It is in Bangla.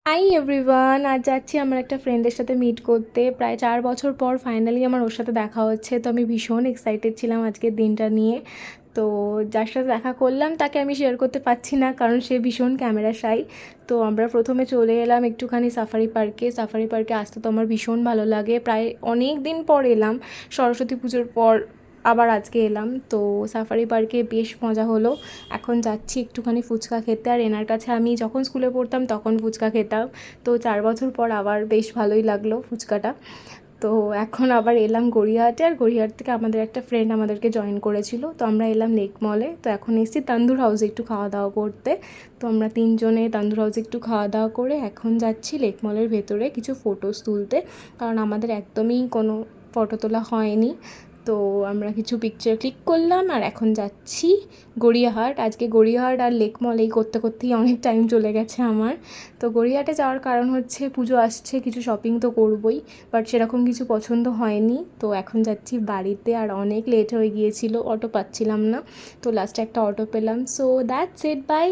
হাই এভরিওয়ান, আজ যাচ্ছি আমার একটা ফ্রেন্ডের সাথে মিট করতে। প্রায় 4 বছর পর ফাইনালি আমার ওর সাথে দেখা হচ্ছে। তো আমি ভীষণ এক্সাইটেড ছিলাম আজকের দিনটা নিয়ে। তো যার সাথে দেখা করলাম তাকে আমি শেয়ার করতে পারছি না, কারণ সে ভীষণ ক্যামেরা শাই। তো আমরা প্রথমে চলে এলাম একটুখানি সাফারি পার্কে আসতে তো আমার ভীষণ ভালো লাগে। প্রায় অনেক দিন পর এলাম, সরস্বতী পুজোর পর আবার আজকে এলাম। তো সাফারি পার্কে বেশ মজা হলো। এখন যাচ্ছি একটুখানি ফুচকা খেতে। আর এনার কাছে আমি যখন স্কুলে পড়তাম তখন ফুচকা খেতাম। তো 4 বছর পর আবার বেশ ভালোই লাগলো ফুচকাটা। তো এখন আবার এলাম গড়িয়াহাটে, আর গড়িয়াহাট থেকে আমাদের একটা ফ্রেন্ড আমাদেরকে জয়েন করেছিল। তো আমরা এলাম লেক মলে। তো এখন এসেছি তান্দুর হাউসে একটু খাওয়া দাওয়া করতে। তো আমরা তিনজনে তান্দুর হাউসে একটু খাওয়া দাওয়া করে এখন যাচ্ছি লেক মলের ভেতরে কিছু ফটোস তুলতে, কারণ আমাদের একদমই কোনো ফটো তোলা হয়নি। তো আমরা কিছু পিকচার ক্লিক করলাম আর এখন যাচ্ছি গড়িয়াহাট। আজকে গড়িয়াহাট আর লেক মল এই করতে করতেই অনেক টাইম চলে গেছে আমার। তো গড়িয়াহাটে যাওয়ার কারণ হচ্ছে পুজো আসছে, কিছু শপিং তো করবই, বাট সেরকম কিছু পছন্দ হয়নি। তো এখন যাচ্ছি বাড়িতে, আর অনেক লেট হয়ে গিয়েছিল, অটো পাচ্ছিলাম না। তো লাস্টে একটা অটো পেলাম। So that's it, by.